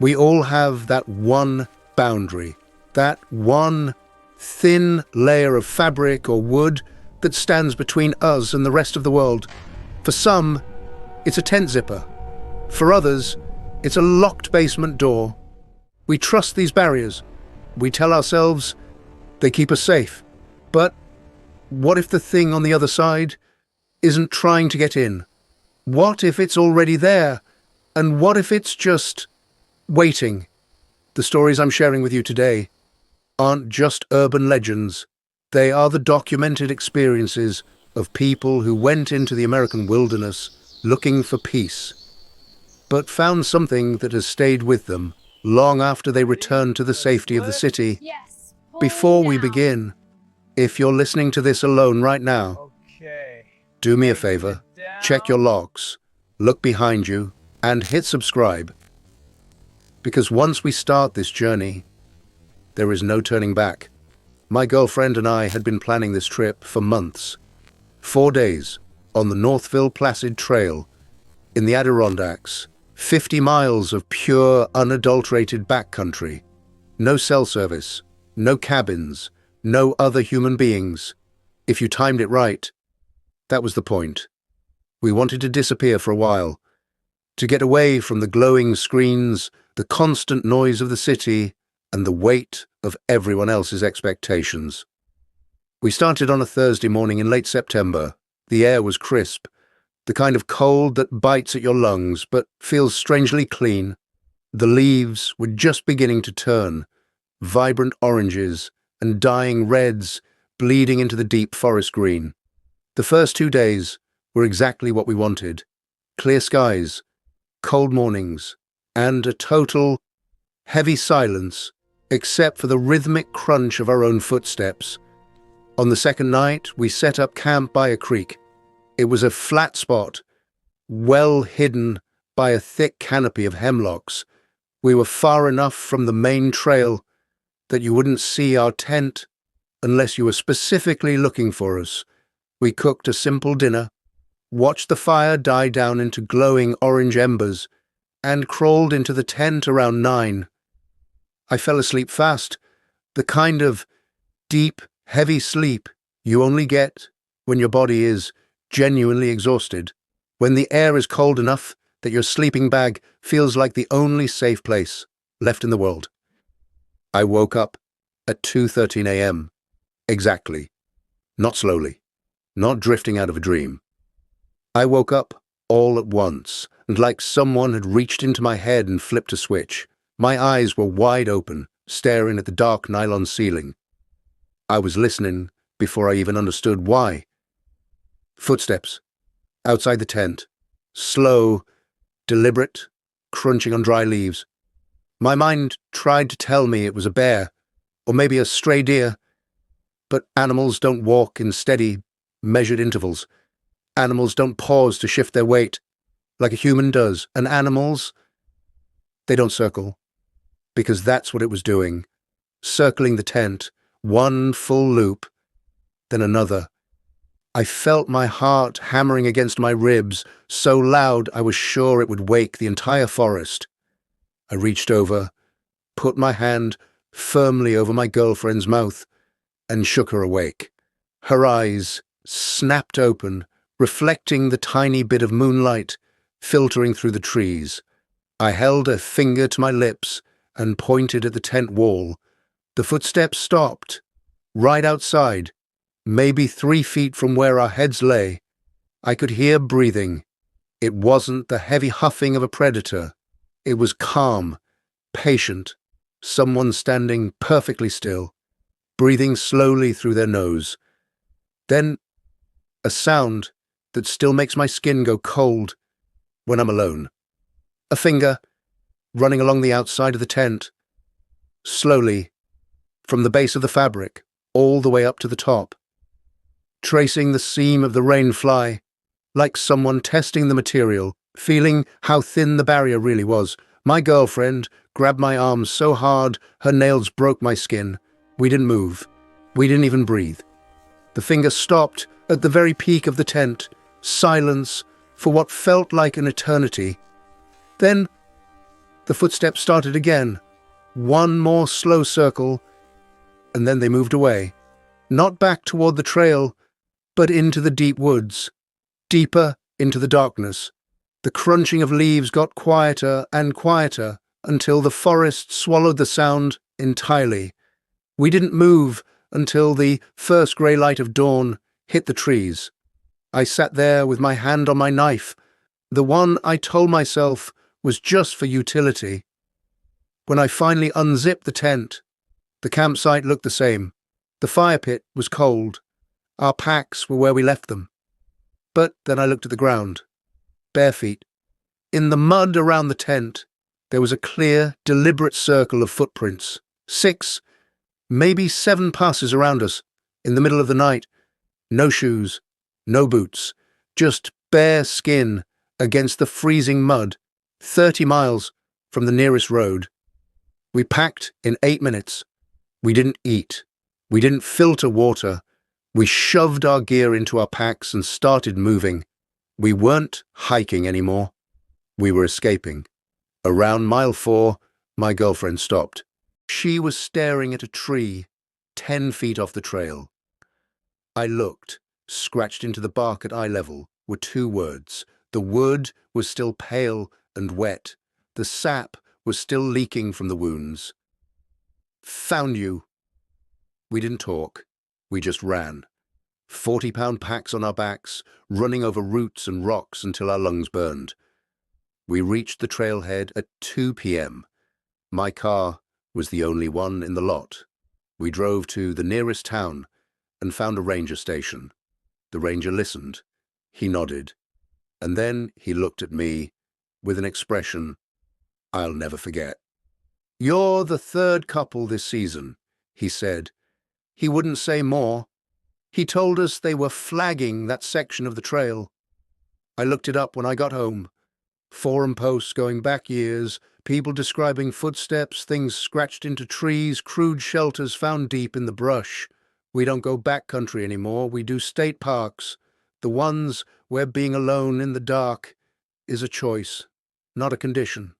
We all have that one boundary, that one thin layer of fabric or wood that stands between us and the rest of the world. For some, it's a tent zipper. For others, it's a locked basement door. We trust these barriers. We tell ourselves they keep us safe. But what if the thing on the other side isn't trying to get in? What if it's already there? And what if it's just waiting? The stories I'm sharing with you today aren't just urban legends. They are the documented experiences of people who went into the American wilderness looking for peace, but found something that has stayed with them long after they returned to the safety of the city. Yes. Before we begin, if you're listening to this alone right now, do me a favor, check your logs, look behind you, and hit subscribe. Because once we start this journey, there is no turning back. My girlfriend and I had been planning this trip for months. 4 days on the Northville Placid Trail in the Adirondacks, 50 miles of pure, unadulterated backcountry. No cell service, no cabins, no other human beings. If you timed it right, that was the point. We wanted to disappear for a while, to get away from the glowing screens, the constant noise of the city, and the weight of everyone else's expectations. We started on a Thursday morning in late September. The air was crisp, the kind of cold that bites at your lungs but feels strangely clean. The leaves were just beginning to turn, vibrant oranges and dying reds bleeding into the deep forest green. The first 2 days were exactly what we wanted. Clear skies, cold mornings, and a total, heavy silence except for the rhythmic crunch of our own footsteps. On the second night, we set up camp by a creek. It was a flat spot, well hidden by a thick canopy of hemlocks. We were far enough from the main trail that you wouldn't see our tent unless you were specifically looking for us. We cooked a simple dinner, watched the fire die down into glowing orange embers, and crawled into the tent around 9. I fell asleep fast, the kind of deep, heavy sleep you only get when your body is genuinely exhausted, when the air is cold enough that your sleeping bag feels like the only safe place left in the world. I woke up at 2:13 a.m. Exactly. Not slowly. Not drifting out of a dream. I woke up all at once, and like someone had reached into my head and flipped a switch. My eyes were wide open, staring at the dark nylon ceiling. I was listening before I even understood why. Footsteps outside the tent, slow, deliberate, crunching on dry leaves. My mind tried to tell me it was a bear, or maybe a stray deer, but animals don't walk in steady, measured intervals. Animals don't pause to shift their weight like a human does, and animals, they don't circle, because that's what it was doing, circling the tent, one full loop, then another. I felt my heart hammering against my ribs, so loud I was sure it would wake the entire forest. I reached over, put my hand firmly over my girlfriend's mouth, and shook her awake. Her eyes snapped open, reflecting the tiny bit of moonlight filtering through the trees. I held a finger to my lips and pointed at the tent wall. The footsteps stopped, right outside, maybe 3 feet from where our heads lay. I could hear breathing. It wasn't the heavy huffing of a predator. It was calm, patient, someone standing perfectly still, breathing slowly through their nose. Then, a sound that still makes my skin go cold when I'm alone. A finger running along the outside of the tent, slowly, from the base of the fabric, all the way up to the top, tracing the seam of the rainfly, like someone testing the material, feeling how thin the barrier really was. My girlfriend grabbed my arm so hard her nails broke my skin. We didn't move. We didn't even breathe. The finger stopped at the very peak of the tent, silence for what felt like an eternity. Then, The footsteps started again. One more slow circle, and then they moved away. Not back toward the trail, but into the deep woods, deeper into the darkness. The crunching of leaves got quieter and quieter until the forest swallowed the sound entirely. We didn't move until the first grey light of dawn hit the trees. I sat there with my hand on my knife, the one I told myself was just for utility. When I finally unzipped the tent, the campsite looked the same. The fire pit was cold. Our packs were where we left them. But then I looked at the ground. Bare feet. In the mud around the tent, there was a clear, deliberate circle of footprints. 6, maybe 7 passes around us, in the middle of the night. No shoes, no boots, just bare skin against the freezing mud, 30 miles from the nearest road. We packed in 8 minutes. We didn't eat. We didn't filter water. We shoved our gear into our packs and started moving. We weren't hiking anymore. We were escaping. Around mile 4, my girlfriend stopped. She was staring at a tree 10 feet off the trail. I looked. Scratched into the bark at eye level were 2 words. The wood was still pale and wet. The sap was still leaking from the wounds. Found you. We didn't talk. We just ran. 40-pound packs on our backs, running over roots and rocks until our lungs burned. We reached the trailhead at 2 p.m. My car was the only one in the lot. We drove to the nearest town and found a ranger station. The ranger listened. He nodded. And then he looked at me with an expression I'll never forget. "You're the 3rd couple this season," he said. He wouldn't say more. He told us they were flagging that section of the trail. I looked it up when I got home. Forum posts going back years, people describing footsteps, things scratched into trees, crude shelters found deep in the brush. We don't go backcountry anymore, we do state parks. The ones where being alone in the dark is a choice, not a condition.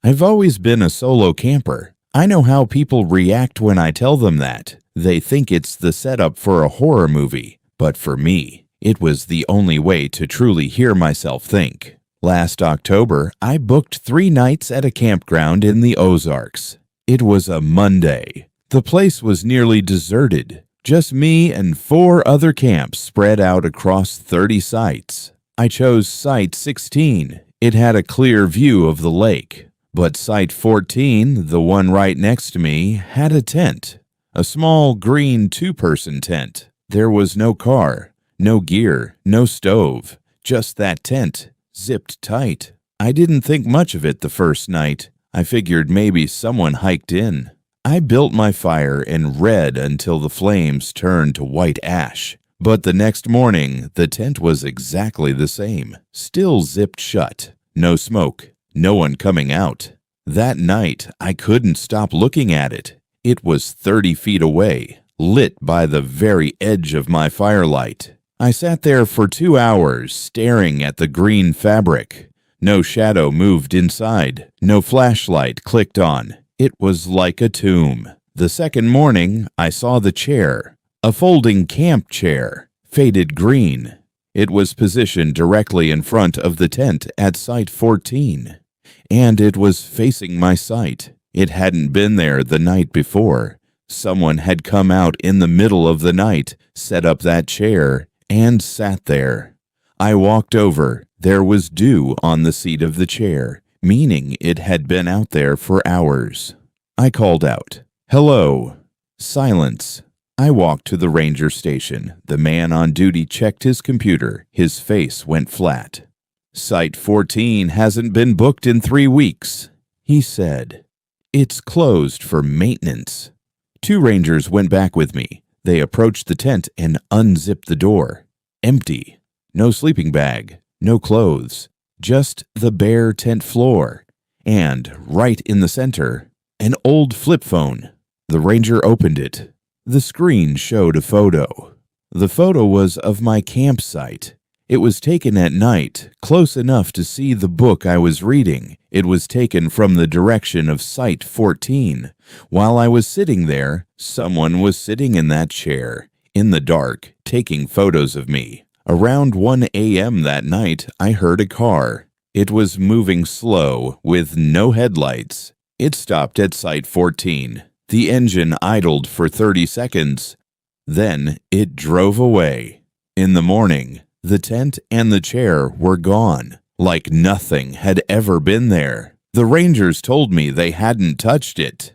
I've always been a solo camper. I know how people react when I tell them that. They think it's the setup for a horror movie. But for me, it was the only way to truly hear myself think. Last October, I booked 3 nights at a campground in the Ozarks. It was a Monday. The place was nearly deserted. Just me and 4 other camps spread out across 30 sites. I chose Site 16. It had a clear view of the lake. But Site 14, the one right next to me, had a tent. A small green 2-person tent. There was no car, no gear, no stove. Just that tent, zipped tight. I didn't think much of it the first night. I figured maybe someone hiked in. I built my fire and read until the flames turned to white ash. But the next morning, the tent was exactly the same, still zipped shut. No smoke, no one coming out. That night, I couldn't stop looking at it. It was 30 feet away, lit by the very edge of my firelight. I sat there for 2 hours, staring at the green fabric. No shadow moved inside, no flashlight clicked on. It was like a tomb. The second morning, I saw the chair, a folding camp chair, faded green. It was positioned directly in front of the tent at Site 14, and it was facing my site. It hadn't been there the night before. Someone had come out in the middle of the night, set up that chair, and sat there. I walked over. There was dew on the seat of the chair, meaning it had been out there for hours. I called out, "Hello." Silence. I walked to the ranger station. The man on duty checked his computer. His face went flat. "Site 14 hasn't been booked in 3 weeks," he said. "It's closed for maintenance." 2 rangers went back with me. They approached the tent and unzipped the door. Empty. No sleeping bag. No clothes. Just the bare tent floor. And, right in the center, an old flip phone. The ranger opened it. The screen showed a photo. The photo was of my campsite. It was taken at night, close enough to see the book I was reading. It was taken from the direction of Site 14. While I was sitting there, someone was sitting in that chair, in the dark, taking photos of me. Around 1 a.m. that night, I heard a car. It was moving slow, with no headlights. It stopped at Site 14. The engine idled for 30 seconds. Then it drove away. In the morning, the tent and the chair were gone, like nothing had ever been there. The rangers told me they hadn't touched it.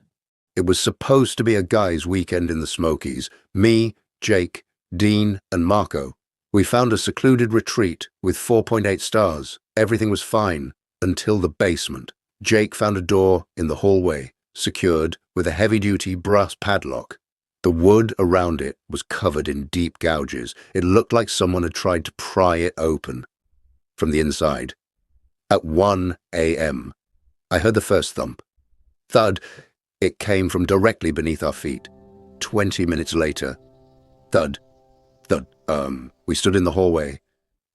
It was supposed to be a guys' weekend in the Smokies. Me, Jake, Dean, and Marco. We found a secluded retreat with 4.8 stars. Everything was fine until the basement. Jake found a door in the hallway, secured with a heavy-duty brass padlock. The wood around it was covered in deep gouges. It looked like someone had tried to pry it open from the inside. At 1 a.m., I heard the first thump. Thud. It came from directly beneath our feet. 20 minutes later, thud, thud. We stood in the hallway,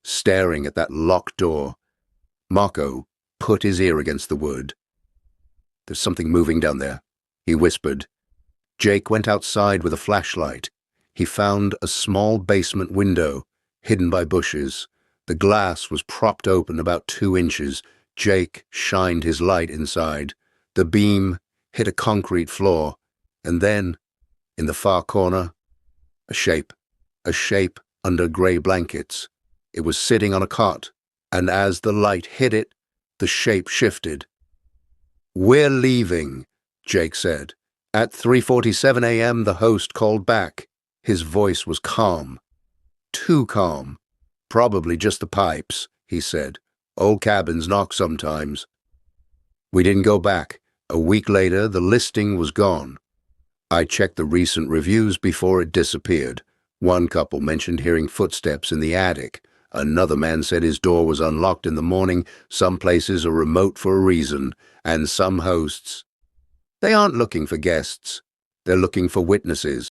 staring at that locked door. Marco put his ear against the wood. "There's something moving down there," he whispered. Jake went outside with a flashlight. He found a small basement window, hidden by bushes. The glass was propped open about 2 inches. Jake shined his light inside. The beam hit a concrete floor, and then, in the far corner, a shape under gray blankets. It was sitting on a cot, and as the light hit it, the shape shifted. "We're leaving," Jake said. At 3:47 a.m., the host called back. His voice was calm. Too calm. "Probably just the pipes," he said. "Old cabins knock sometimes." We didn't go back. A week later, the listing was gone. I checked the recent reviews before it disappeared. One couple mentioned hearing footsteps in the attic. Another man said his door was unlocked in the morning. Some places are remote for a reason, and some hosts, they aren't looking for guests. They're looking for witnesses.